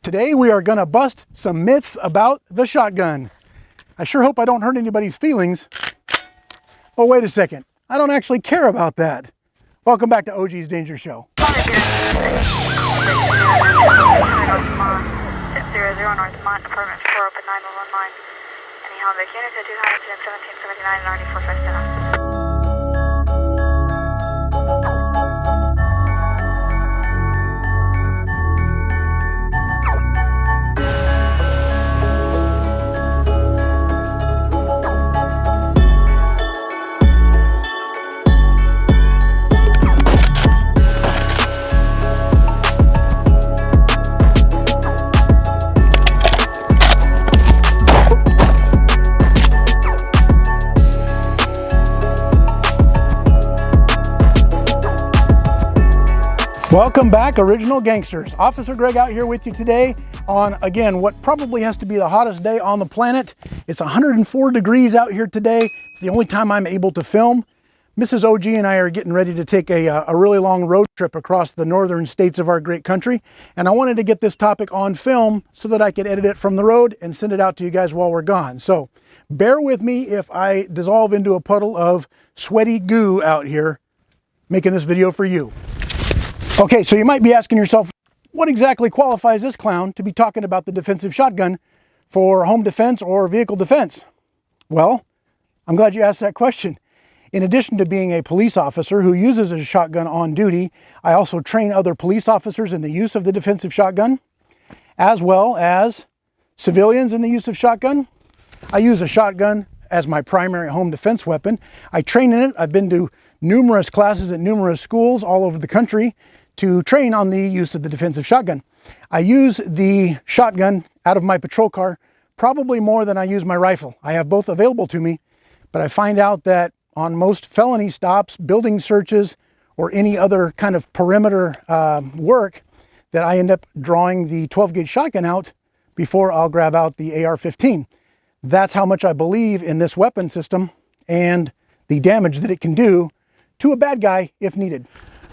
Today we are going to bust some myths about the shotgun. I sure hope I don't hurt anybody's feelings. Oh, wait a second. I don't actually care about that. Welcome back to OG's Danger Show. 0 North Mont, apartment 4, open 9119. Any Holiday units at 21779 and 9457. Welcome back, original gangsters. Officer Greg out here with you today on, again, what probably has to be the hottest day on the planet. It's 104 degrees out here today. It's the only time I'm able to film. Mrs. OG and I are getting ready to take a really long road trip across the northern states of our great country. And I wanted to get this topic on film so that I could edit it from the road and send it out to you guys while we're gone. So bear with me if I dissolve into a puddle of sweaty goo out here making this video for you. Okay, so you might be asking yourself, what exactly qualifies this clown to be talking about the defensive shotgun for home defense or vehicle defense? Well, I'm glad you asked that question. In addition to being a police officer who uses a shotgun on duty, I also train other police officers in the use of the defensive shotgun, as well as civilians in the use of shotgun. I use a shotgun as my primary home defense weapon. I train in it. I've been to numerous classes at numerous schools all over the country to train on the use of the defensive shotgun. I use the shotgun out of my patrol car probably more than I use my rifle. I have both available to me, but I find out that on most felony stops, building searches, or any other kind of perimeter work, that I end up drawing the 12-gauge shotgun out before I'll grab out the AR-15. That's how much I believe in this weapon system and the damage that it can do to a bad guy if needed.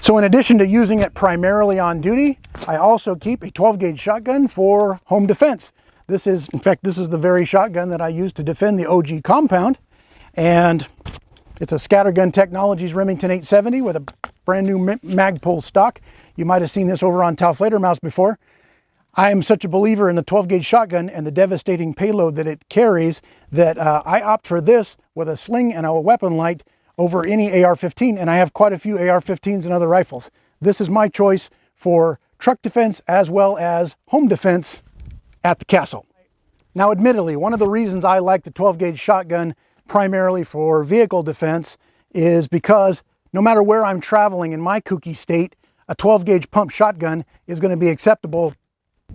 So in addition to using it primarily on duty, I also keep a 12-gauge shotgun for home defense. This is the very shotgun that I use to defend the OG compound. And it's a Scattergun Technologies Remington 870 with a brand new Magpul stock. You might have seen this over on Taofledermaus before. I am such a believer in the 12-gauge shotgun and the devastating payload that it carries that I opt for this with a sling and a weapon light over any AR-15, and I have quite a few AR-15s and other rifles. This is my choice for truck defense as well as home defense at the castle. Now, admittedly, one of the reasons I like the 12-gauge shotgun primarily for vehicle defense is because no matter where I'm traveling in my kooky state, a 12-gauge pump shotgun is going to be acceptable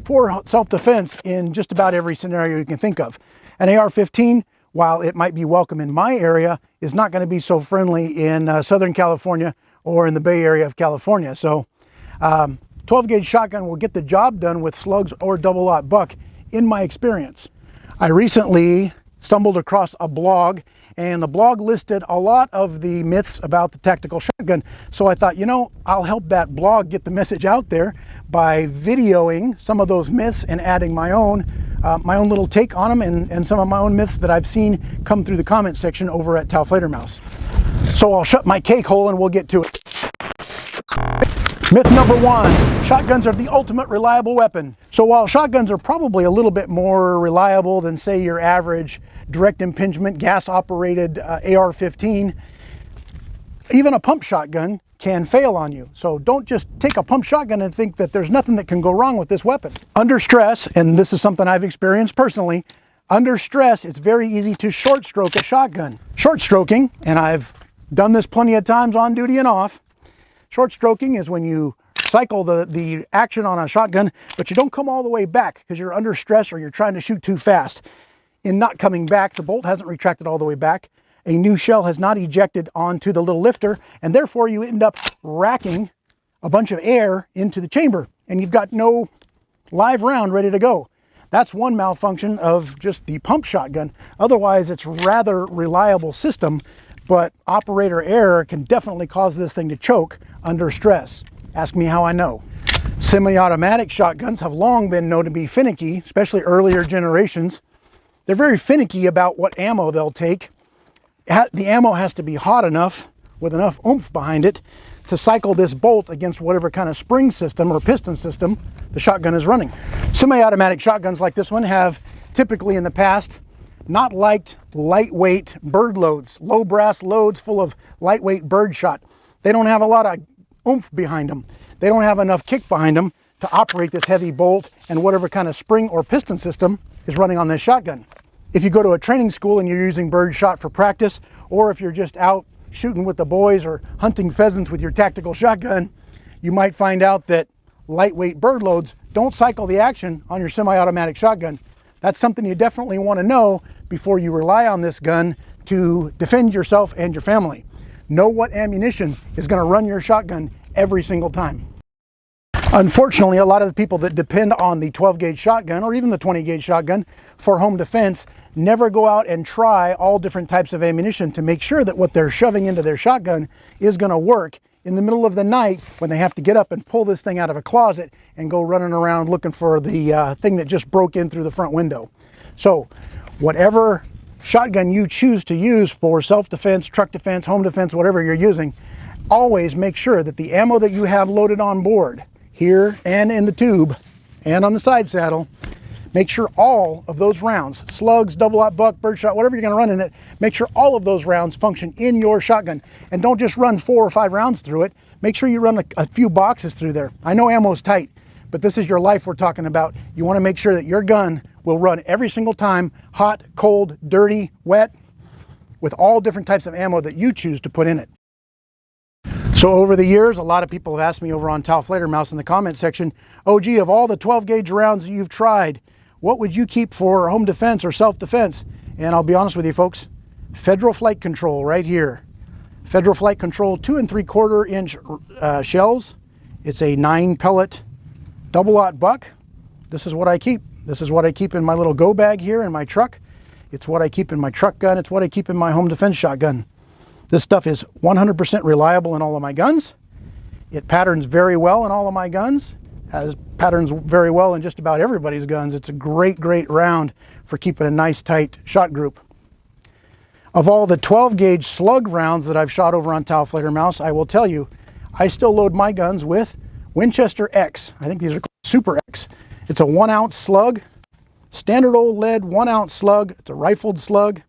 for self-defense in just about every scenario you can think of. An AR-15, while it might be welcome in my area, is not going to be so friendly in Southern California or in the Bay Area of California. So 12-gauge shotgun will get the job done with slugs or double-aught buck, in my experience. I recently stumbled across a blog, and the blog listed a lot of the myths about the tactical shotgun. So I thought, you know, I'll help that blog get the message out there by videoing some of those myths and adding my own little take on them and some of my own myths that I've seen come through the comment section over at Taofledermaus. So I'll shut my cake hole and we'll get to it. Myth number 1, shotguns are the ultimate reliable weapon. So while shotguns are probably a little bit more reliable than, say, your average direct impingement gas-operated AR-15, even a pump shotgun can fail on you. So don't just take a pump shotgun and think that there's nothing that can go wrong with this weapon. Under stress, and this is something I've experienced personally, under stress, it's very easy to short stroke a shotgun. Short stroking, and I've done this plenty of times on duty and off, short stroking is when you cycle the action on a shotgun, but you don't come all the way back because you're under stress or you're trying to shoot too fast. In not coming back, the bolt hasn't retracted all the way back. A new shell has not ejected onto the little lifter, and therefore you end up racking a bunch of air into the chamber, and you've got no live round ready to go. That's one malfunction of just the pump shotgun. Otherwise, it's a rather reliable system, but operator error can definitely cause this thing to choke under stress. Ask me how I know. Semi-automatic shotguns have long been known to be finicky, especially earlier generations. They're very finicky about what ammo they'll take. The ammo has to be hot enough, with enough oomph behind it, to cycle this bolt against whatever kind of spring system or piston system the shotgun is running. Semi-automatic shotguns like this one have typically in the past not liked lightweight bird loads, low brass loads full of lightweight bird shot. They don't have a lot of oomph behind them. They don't have enough kick behind them to operate this heavy bolt and whatever kind of spring or piston system is running on this shotgun. If you go to a training school and you're using bird shot for practice, or if you're just out shooting with the boys or hunting pheasants with your tactical shotgun, you might find out that lightweight bird loads don't cycle the action on your semi-automatic shotgun. That's something you definitely want to know before you rely on this gun to defend yourself and your family. Know what ammunition is going to run your shotgun every single time. Unfortunately, a lot of the people that depend on the 12 gauge shotgun or even the 20 gauge shotgun for home defense never go out and try all different types of ammunition to make sure that what they're shoving into their shotgun is going to work in the middle of the night when they have to get up and pull this thing out of a closet and go running around looking for the thing that just broke in through the front window. So whatever shotgun you choose to use for self-defense, truck defense, home defense, whatever you're using, always make sure that the ammo that you have loaded on board here and in the tube and on the side saddle, make sure all of those rounds, slugs, double-aught buck, birdshot, whatever you're going to run in it, make sure all of those rounds function in your shotgun. And don't just run 4 or 5 rounds through it. Make sure you run a few boxes through there. I know ammo's tight, but this is your life we're talking about. You want to make sure that your gun will run every single time, hot, cold, dirty, wet, with all different types of ammo that you choose to put in it. So over the years, a lot of people have asked me over on Taofledermaus in the comment section, oh gee, of all the 12 gauge rounds that you've tried, what would you keep for home defense or self-defense? And I'll be honest with you folks, Federal Flight Control right here. Federal Flight Control 2 3/4 inch shells. It's a 9 pellet double-aught buck. This is what I keep. This is what I keep in my little go bag here in my truck. It's what I keep in my truck gun. It's what I keep in my home defense shotgun. This stuff is 100% reliable in all of my guns. It patterns very well in all of my guns, as patterns very well in just about everybody's guns. It's a great, great round for keeping a nice tight shot group. Of all the 12 gauge slug rounds that I've shot over on Taofledermaus, I will tell you, I still load my guns with Winchester X. I think these are called Super X. It's a 1 ounce slug, standard old lead 1 ounce slug. It's a rifled slug.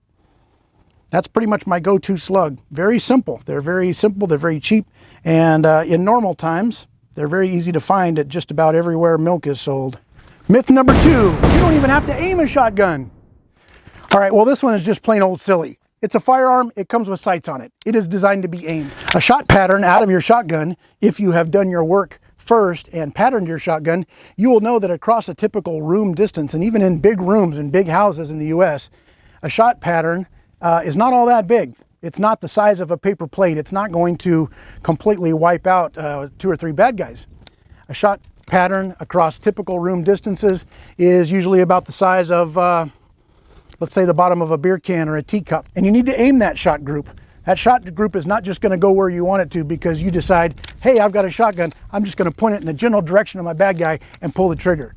That's pretty much my go-to slug. Very simple. They're very simple. They're very cheap. And in normal times, they're very easy to find at just about everywhere milk is sold. Myth number 2, you don't even have to aim a shotgun. All right, well, this one is just plain old silly. It's a firearm. It comes with sights on it. It is designed to be aimed. A shot pattern out of your shotgun, if you have done your work first and patterned your shotgun, you will know that across a typical room distance, and even in big rooms and big houses in the US, a shot pattern is not all that big. It's not the size of a paper plate. It's not going to completely wipe out 2 or 3 bad guys. A shot pattern across typical room distances is usually about the size of, let's say, the bottom of a beer can or a teacup. And you need to aim that shot group. That shot group is not just going to go where you want it to because you decide, hey, I've got a shotgun. I'm just going to point it in the general direction of my bad guy and pull the trigger.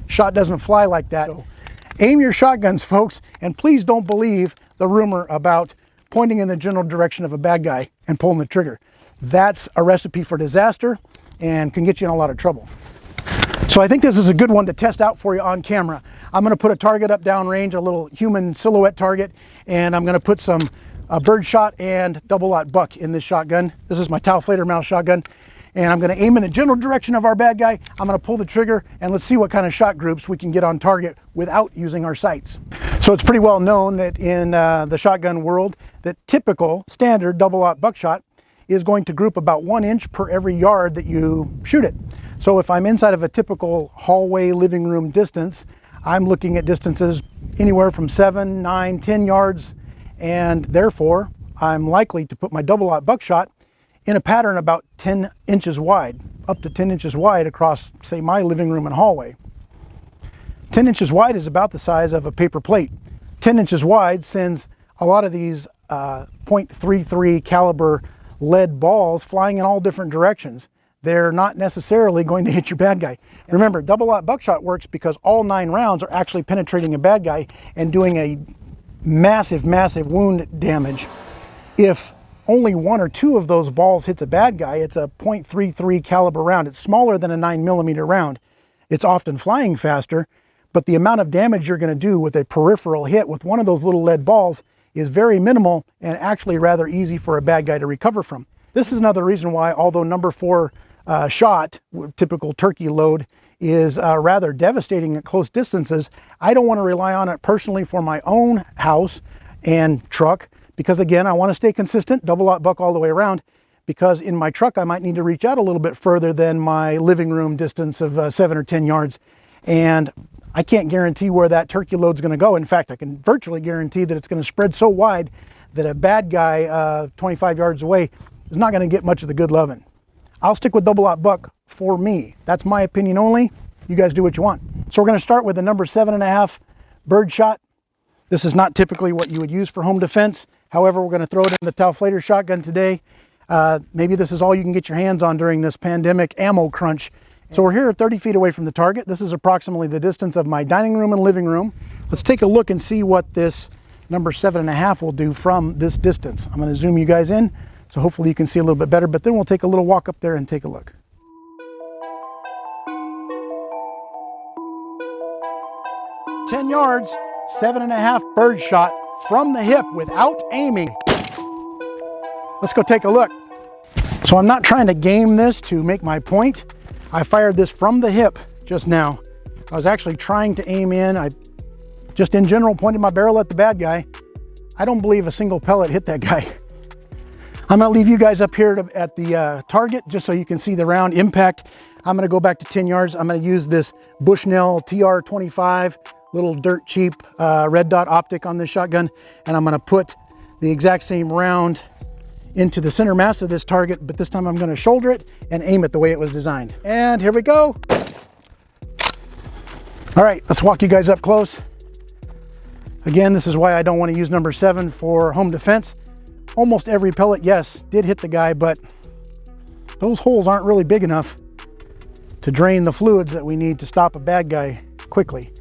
Shot doesn't fly like that. So, aim your shotguns, folks, and please don't believe the rumor about pointing in the general direction of a bad guy and pulling the trigger. That's a recipe for disaster and can get you in a lot of trouble. So I think this is a good one to test out for you on camera. I'm going to put a target up downrange, a little human silhouette target, and I'm going to put some bird shot and double-aught buck in this shotgun. This is my Taofledermaus shotgun. And I'm going to aim in the general direction of our bad guy. I'm going to pull the trigger and let's see what kind of shot groups we can get on target without using our sights. So it's pretty well known that in the shotgun world that typical standard double-aught buckshot is going to group about 1 inch per every yard that you shoot it. So if I'm inside of a typical hallway living room distance, I'm looking at distances anywhere from 7, 9, 10 yards, and therefore I'm likely to put my double-aught buckshot in a pattern about 10 inches wide, up to 10 inches wide across, say, my living room and hallway. 10 inches wide is about the size of a paper plate. 10 inches wide sends a lot of these .33 caliber lead balls flying in all different directions. they're not necessarily going to hit your bad guy. Remember, double-aught buckshot works because all 9 rounds are actually penetrating a bad guy and doing a massive, massive wound damage. If only 1 or 2 of those balls hits a bad guy, it's a .33 caliber round. It's smaller than a 9mm round. It's often flying faster, but the amount of damage you're going to do with a peripheral hit with one of those little lead balls is very minimal and actually rather easy for a bad guy to recover from. This is another reason why, although number 4 shot, typical turkey load, is rather devastating at close distances, I don't want to rely on it personally for my own house and truck, because again, I want to stay consistent, double-aught buck all the way around, because in my truck I might need to reach out a little bit further than my living room distance of 7 or 10 yards, and I can't guarantee where that turkey load's going to go. In fact, I can virtually guarantee that it's going to spread so wide that a bad guy 25 yards away is not going to get much of the good loving. I'll stick with double-aught buck for me. That's my opinion only. You guys do what you want. So we're going to start with the number 7.5 bird shot. This is not typically what you would use for home defense. However, we're going to throw it in the Taofledermaus shotgun today. Maybe this is all you can get your hands on during this pandemic ammo crunch. So we're here 30 feet away from the target. This is approximately the distance of my dining room and living room. Let's take a look and see what this number 7.5 will do from this distance. I'm going to zoom you guys in, so hopefully you can see a little bit better, but then we'll take a little walk up there and take a look. "10 yards, 7.5 bird shot from the hip without aiming." Let's go take a look. So I'm not trying to game this to make my point. I fired this from the hip just now. I was actually trying to aim in. I just in general pointed my barrel at the bad guy. I don't believe a single pellet hit that guy. I'm gonna leave you guys up here at the target just so you can see the round impact. I'm gonna go back to 10 yards. I'm gonna use this Bushnell TR25, little dirt cheap red dot optic on this shotgun, and I'm gonna put the exact same round into the center mass of this target, but this time I'm gonna shoulder it and aim it the way it was designed. And here we go. All right, let's walk you guys up close. Again, this is why I don't want to use number 7 for home defense. Almost every pellet, yes, did hit the guy, but those holes aren't really big enough to drain the fluids that we need to stop a bad guy quickly.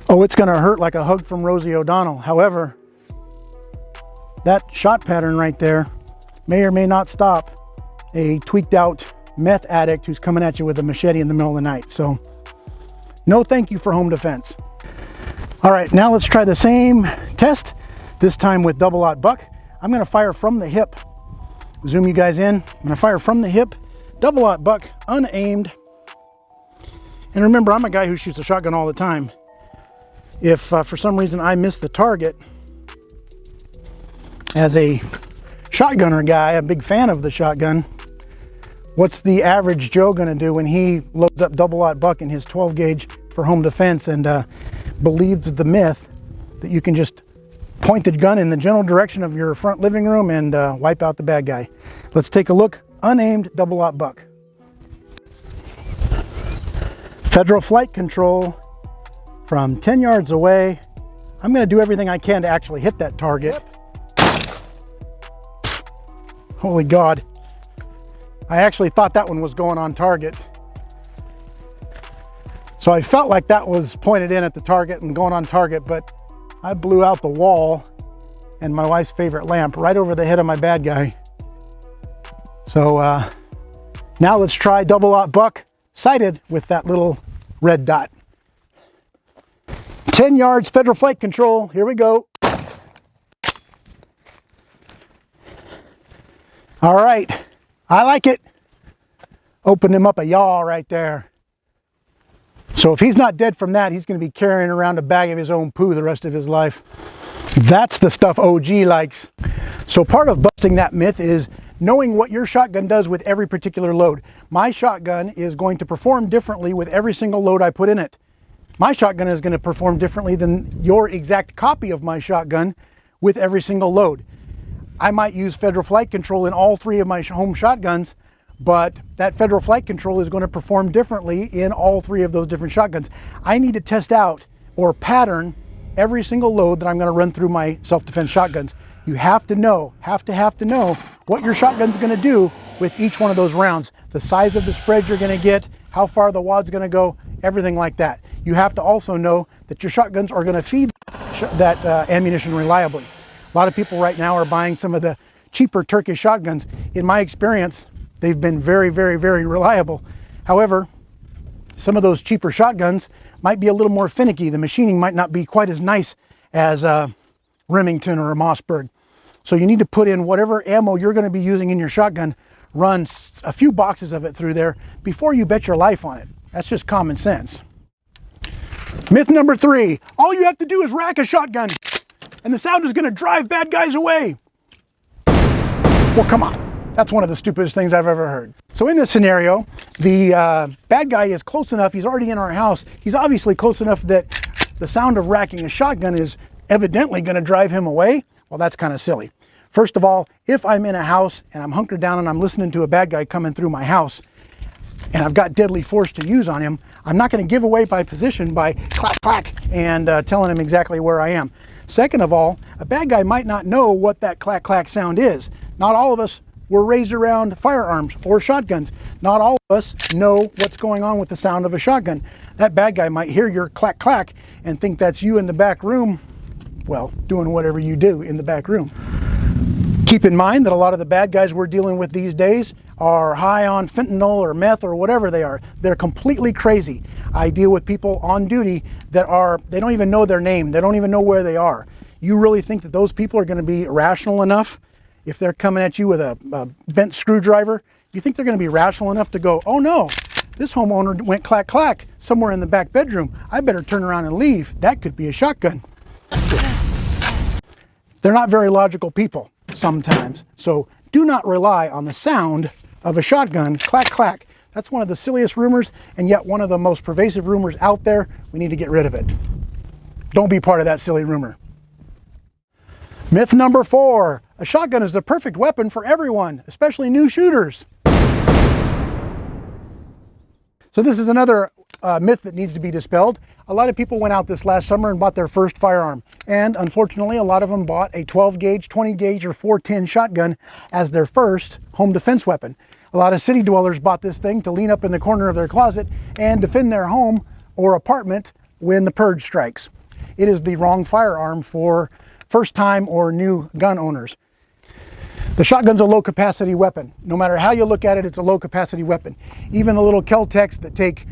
Oh, it's gonna hurt like a hug from Rosie O'Donnell. However, that shot pattern right there may or may not stop a tweaked out meth addict who's coming at you with a machete in the middle of the night. So no thank you for home defense. All right, now let's try the same test, this time with double-aught buck. I'm gonna fire from the hip. Zoom you guys in. I'm gonna fire from the hip, double-aught buck, unaimed. And remember, I'm a guy who shoots a shotgun all the time. If for some reason I miss the target, as a shotgunner guy, a big fan of the shotgun, what's the average Joe gonna do when he loads up double-aught buck in his 12 gauge for home defense and believes the myth that you can just point the gun in the general direction of your front living room and wipe out the bad guy? Let's take a look. Unaimed double-aught buck. Federal flight control from 10 yards away. I'm gonna do everything I can to actually hit that target. Holy God. I actually thought that one was going on target. So I felt like that was pointed in at the target and going on target, but I blew out the wall and my wife's favorite lamp right over the head of my bad guy. So now let's try double-aught buck sighted with that little red dot. 10 yards, federal flight control. Here we go. All right, I like it. Opened him up a yaw right there. So if he's not dead from that, he's going to be carrying around a bag of his own poo the rest of his life. That's the stuff OG likes. So part of busting that myth is knowing what your shotgun does with every particular load. My shotgun is going to perform differently with every single load I put in it. My shotgun is going to perform differently than your exact copy of my shotgun with every single load. I might use federal flight control in all 3 of my home shotguns, but that federal flight control is going to perform differently in all 3 of those different shotguns. I need to test out or pattern every single load that I'm going to run through my self-defense shotguns. You have to know what your shotgun's going to do with each one of those rounds. the size of the spread you're going to get, how far the wad's going to go, everything like that. You have to also know that your shotguns are going to feed that ammunition reliably. A lot of people right now are buying some of the cheaper Turkish shotguns. In my experience, they've been very, very, very reliable. However, some of those cheaper shotguns might be a little more finicky. The machining might not be quite as nice as a Remington or a Mossberg. So you need to put in whatever ammo you're going to be using in your shotgun, run a few boxes of it through there before you bet your life on it. That's just common sense. Myth number 3, all you have to do is rack a shotgun and the sound is going to drive bad guys away. Well, come on. That's one of the stupidest things I've ever heard. So in this scenario, the bad guy is close enough. He's already in our house. He's obviously close enough that the sound of racking a shotgun is evidently going to drive him away. Well, that's kind of silly. First of all, if I'm in a house and I'm hunkered down and I'm listening to a bad guy coming through my house and I've got deadly force to use on him, I'm not going to give away my position by clack, clack, and telling him exactly where I am. Second of all, a bad guy might not know what that clack, clack sound is. Not all of us were raised around firearms or shotguns. Not all of us know what's going on with the sound of a shotgun. That bad guy might hear your clack, clack and think that's you in the back room, well, doing whatever you do in the back room. Keep in mind that a lot of the bad guys we're dealing with these days are high on fentanyl or meth or whatever they are. They're completely crazy. I deal with people on duty that they don't even know their name. They don't even know where they are. You really think that those people are going to be rational enough if they're coming at you with a bent screwdriver? You think they're going to be rational enough to go, oh no, this homeowner went clack, clack somewhere in the back bedroom. I better turn around and leave. That could be a shotgun. They're not very logical people sometimes. So do not rely on the sound of a shotgun, clack, clack. That's one of the silliest rumors and yet one of the most pervasive rumors out there. We need to get rid of it. Don't be part of that silly rumor. Myth number 4, a shotgun is the perfect weapon for everyone, especially new shooters. So this is another myth that needs to be dispelled. A lot of people went out this last summer and bought their first firearm. And unfortunately, a lot of them bought a 12 gauge, 20 gauge, or 410 shotgun as their first home defense weapon. A lot of city dwellers bought this thing to lean up in the corner of their closet and defend their home or apartment when the purge strikes. It is the wrong firearm for first-time or new gun owners. The shotgun's a low-capacity weapon. No matter how you look at it, it's a low-capacity weapon. Even the little Kel-Tecs that take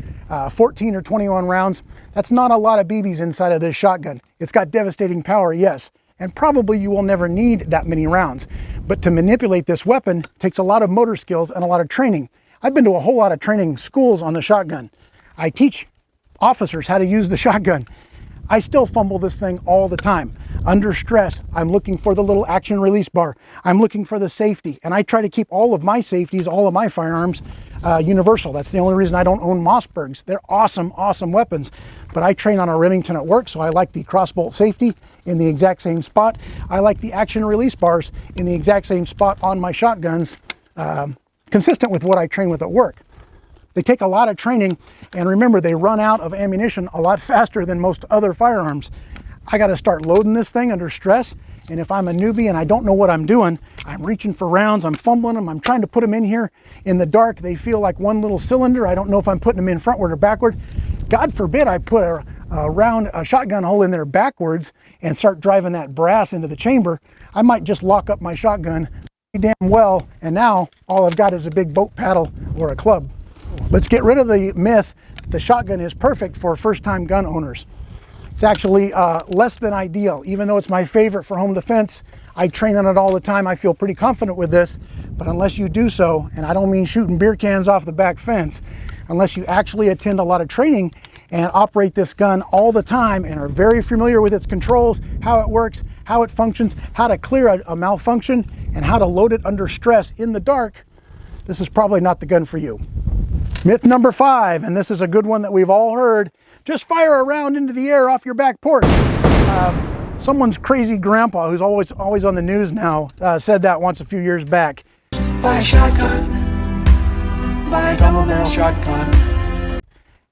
14 or 21 rounds, that's not a lot of BBs inside of this shotgun. It's got devastating power, yes, and probably you will never need that many rounds. But to manipulate this weapon takes a lot of motor skills and a lot of training. I've been to a whole lot of training schools on the shotgun. I teach officers how to use the shotgun. I still fumble this thing all the time. Under stress, I'm looking for the little action release bar. I'm looking for the safety, and I try to keep all of my safeties, all of my firearms universal. That's the only reason I don't own Mossbergs. They're awesome, awesome weapons, but I train on a Remington at work, so I like the crossbolt safety in the exact same spot. I like the action release bars in the exact same spot on my shotguns, consistent with what I train with at work. They take a lot of training, and remember, they run out of ammunition a lot faster than most other firearms. I got to start loading this thing under stress, and if I'm a newbie and I don't know what I'm doing, I'm reaching for rounds, I'm fumbling them, I'm trying to put them in here in the dark. They feel like one little cylinder. I don't know if I'm putting them in frontward or backward. God forbid I put a shotgun hole in there backwards and start driving that brass into the chamber. I might just lock up my shotgun damn well, and now all I've got is a big boat paddle or a club. Let's get rid of the myth that the shotgun is perfect for first-time gun owners. It's actually less than ideal. Even though it's my favorite for home defense, I train on it all the time. I feel pretty confident with this, but unless you do so, and I don't mean shooting beer cans off the back fence, unless you actually attend a lot of training and operate this gun all the time and are very familiar with its controls, how it works, how it functions, how to clear a malfunction, and how to load it under stress in the dark, this is probably not the gun for you. Myth number 5, and this is a good one that we've all heard, just fire a round into the air off your back porch. Someone's crazy grandpa, who's always on the news now, said that once a few years back. Buy a shotgun, buy a double barrel shotgun.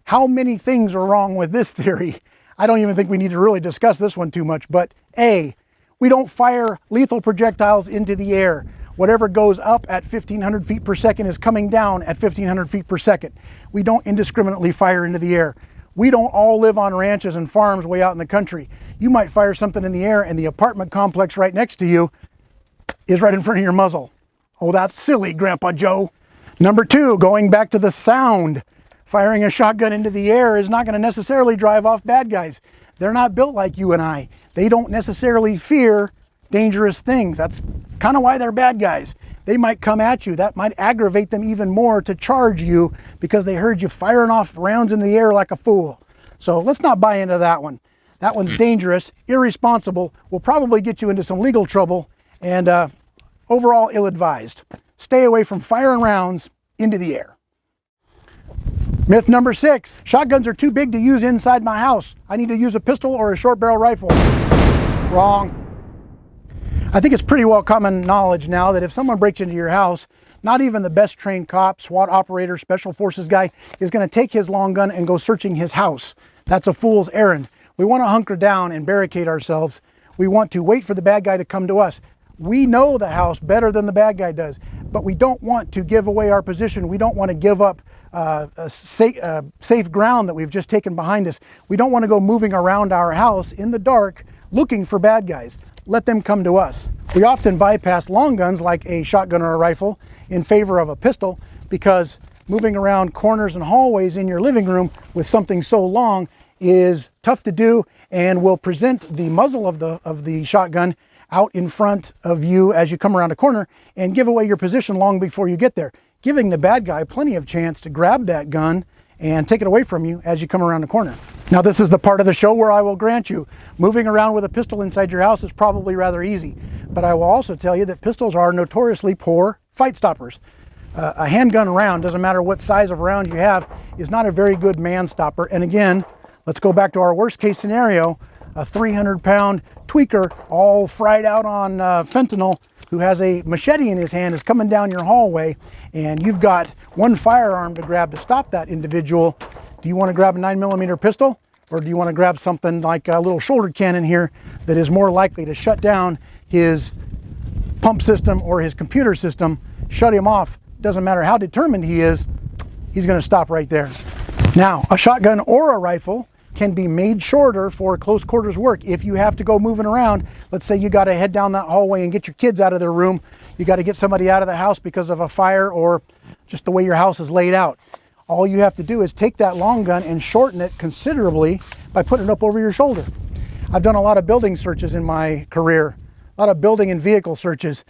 How many things are wrong with this theory? I don't even think we need to really discuss this one too much, but A, we don't fire lethal projectiles into the air. Whatever goes up at 1,500 feet per second is coming down at 1,500 feet per second. We don't indiscriminately fire into the air. We don't all live on ranches and farms way out in the country. You might fire something in the air and the apartment complex right next to you is right in front of your muzzle. Oh, that's silly, Grandpa Joe. Number two, going back to the sound. Firing a shotgun into the air is not going to necessarily drive off bad guys. They're not built like you and I. They don't necessarily fear dangerous things. That's kind of why they're bad guys. They might come at you. That might aggravate them even more to charge you because they heard you firing off rounds in the air like a fool. So let's not buy into that one. That one's dangerous, irresponsible, will probably get you into some legal trouble, and overall ill-advised. Stay away from firing rounds into the air. Myth number 6, shotguns are too big to use inside my house. I need to use a pistol or a short barrel rifle. Wrong. I think it's pretty well common knowledge now that if someone breaks into your house, not even the best trained cop, SWAT operator, special forces guy is going to take his long gun and go searching his house. That's a fool's errand. We want to hunker down and barricade ourselves. We want to wait for the bad guy to come to us. We know the house better than the bad guy does, but we don't want to give away our position. We don't want to give up safe ground that we've just taken behind us. We don't want to go moving around our house in the dark looking for bad guys. Let them come to us. We often bypass long guns like a shotgun or a rifle in favor of a pistol because moving around corners and hallways in your living room with something so long is tough to do and will present the muzzle of the shotgun out in front of you as you come around a corner and give away your position long before you get there, giving the bad guy plenty of chance to grab that gun and take it away from you as you come around the corner. Now, this is the part of the show where I will grant you, moving around with a pistol inside your house is probably rather easy, but I will also tell you that pistols are notoriously poor fight stoppers. A handgun round, doesn't matter what size of round you have, is not a very good man stopper. And again, let's go back to our worst case scenario, a 300-pound tweaker all fried out on fentanyl who has a machete in his hand is coming down your hallway and you've got one firearm to grab to stop that individual. Do you want to grab a 9mm pistol, or do you want to grab something like a little shoulder cannon here that is more likely to shut down his pump system or his computer system, shut him off? Doesn't matter how determined he is, he's going to stop right there. Now, a shotgun or a rifle can be made shorter for close quarters work. If you have to go moving around, let's say you got to head down that hallway and get your kids out of their room, you got to get somebody out of the house because of a fire or just the way your house is laid out. All you have to do is take that long gun and shorten it considerably by putting it up over your shoulder. I've done a lot of building searches in my career, a lot of building and vehicle searches.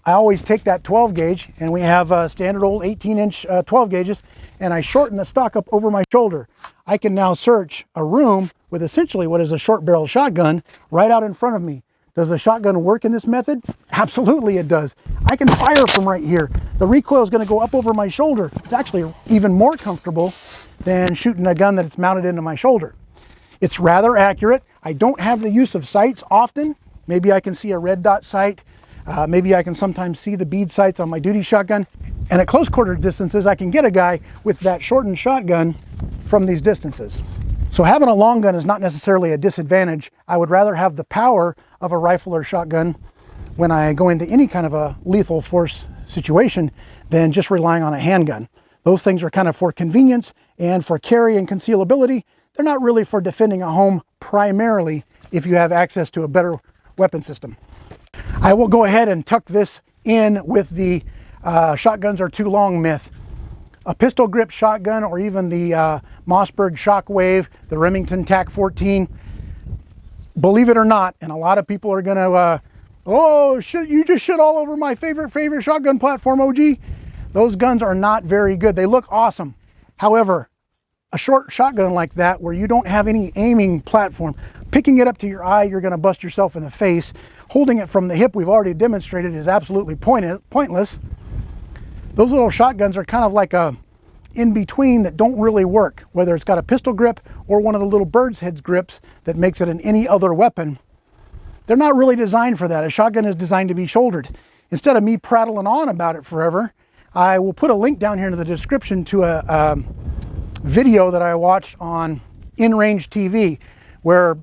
I always take that 12 gauge, and we have standard old 18-inch 12 gauges, and I shorten the stock up over my shoulder. I can now search a room with essentially what is a short barrel shotgun right out in front of me. Does the shotgun work in this method? Absolutely it does. I can fire from right here. The recoil is going to go up over my shoulder. It's actually even more comfortable than shooting a gun that's mounted into my shoulder. It's rather accurate. I don't have the use of sights often. Maybe I can see a red dot sight. Maybe I can sometimes see the bead sights on my duty shotgun. And at close quarter distances, I can get a guy with that shortened shotgun from these distances. So having a long gun is not necessarily a disadvantage. I would rather have the power of a rifle or shotgun when I go into any kind of a lethal force situation than just relying on a handgun. Those things are kind of for convenience and for carry and concealability. They're not really for defending a home primarily if you have access to a better weapon system. I will go ahead and tuck this in with the shotguns are too long myth. A pistol grip shotgun or even the Mossberg Shockwave, the Remington TAC-14, believe it or not, and a lot of people are going to, oh, shit, you just shit all over my favorite shotgun platform, OG. Those guns are not very good. They look awesome. However, a short shotgun like that where you don't have any aiming platform, picking it up to your eye, you're going to bust yourself in the face. Holding it from the hip, we've already demonstrated, is absolutely pointless. Those little shotguns are kind of like a in-between that don't really work, whether it's got a pistol grip or one of the little bird's heads grips that makes it an any other weapon. They're not really designed for that. A shotgun is designed to be shouldered. Instead of me prattling on about it forever, I will put a link down here in the description to a video that I watched on InRange TV where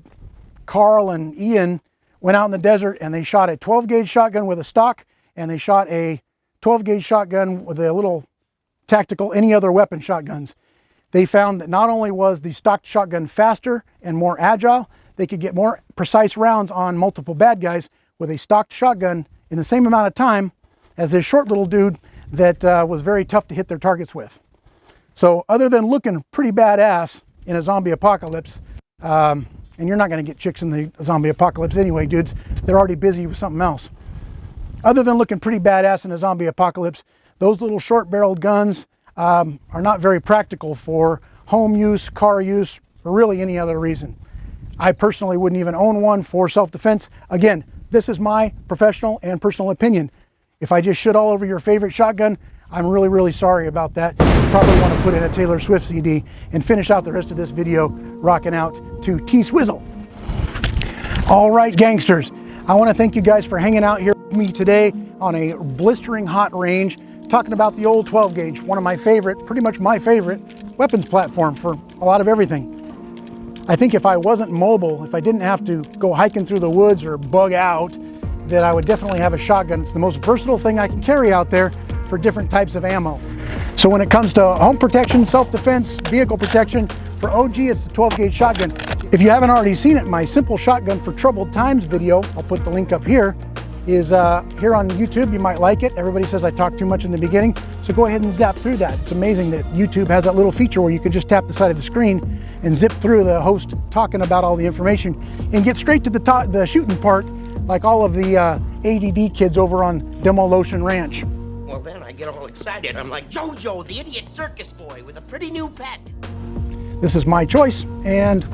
Carl and Ian went out in the desert and they shot a 12 gauge shotgun with a stock and they shot a 12 gauge shotgun with a little tactical any other weapon shotguns. They found that not only was the stocked shotgun faster and more agile, they could get more precise rounds on multiple bad guys with a stocked shotgun in the same amount of time as this short little dude that was very tough to hit their targets with. So other than looking pretty badass in a zombie apocalypse, and you're not going to get chicks in the zombie apocalypse anyway, dudes, they're already busy with something else. Other than looking pretty badass in a zombie apocalypse, those little short-barreled guns are not very practical for home use, car use, or really any other reason. I personally wouldn't even own one for self-defense. Again, this is my professional and personal opinion. If I just shit all over your favorite shotgun, I'm really, really sorry about that. You probably want to put in a Taylor Swift CD and finish out the rest of this video rocking out to T-Swizzle. All right, gangsters, I want to thank you guys for hanging out here with me today on a blistering hot range, talking about the old 12 gauge, one of my favorite, pretty much my favorite weapons platform for a lot of everything. I think if I wasn't mobile, if I didn't have to go hiking through the woods or bug out, that I would definitely have a shotgun. It's the most versatile thing I can carry out there for different types of ammo. So when it comes to home protection, self-defense, vehicle protection, for OG it's the 12 gauge shotgun. If you haven't already seen it, my Simple Shotgun for Troubled Times video, I'll put the link up here, is here on YouTube. You might like it. Everybody says I talk too much in the beginning, so go ahead and zap through that. It's amazing that YouTube has that little feature where you can just tap the side of the screen and zip through the host talking about all the information and get straight to the shooting part, like all of the ADD kids over on Demolition Ranch. Well, then I get all excited. I'm like JoJo, the idiot circus boy with a pretty new pet. This is my choice, and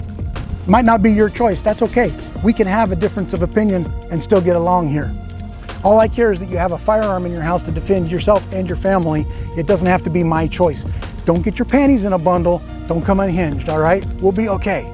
might not be your choice. That's okay. We can have a difference of opinion and still get along here. All I care is that you have a firearm in your house to defend yourself and your family. It doesn't have to be my choice. Don't get your panties in a bundle. Don't come unhinged, all right? We'll be okay.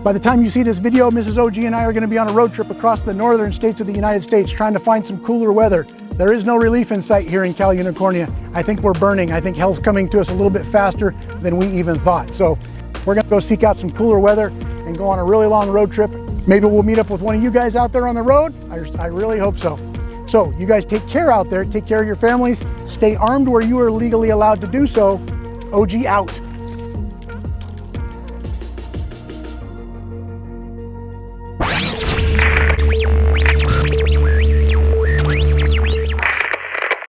By the time you see this video, Mrs. OG and I are going to be on a road trip across the northern states of the United States trying to find some cooler weather. There is no relief in sight here in Cal Unicornia. I think we're burning. I think hell's coming to us a little bit faster than we even thought. So we're going to go seek out some cooler weather and go on a really long road trip. Maybe we'll meet up with one of you guys out there on the road. I really hope so. So you guys take care out there. Take care of your families. Stay armed where you are legally allowed to do so. OG out.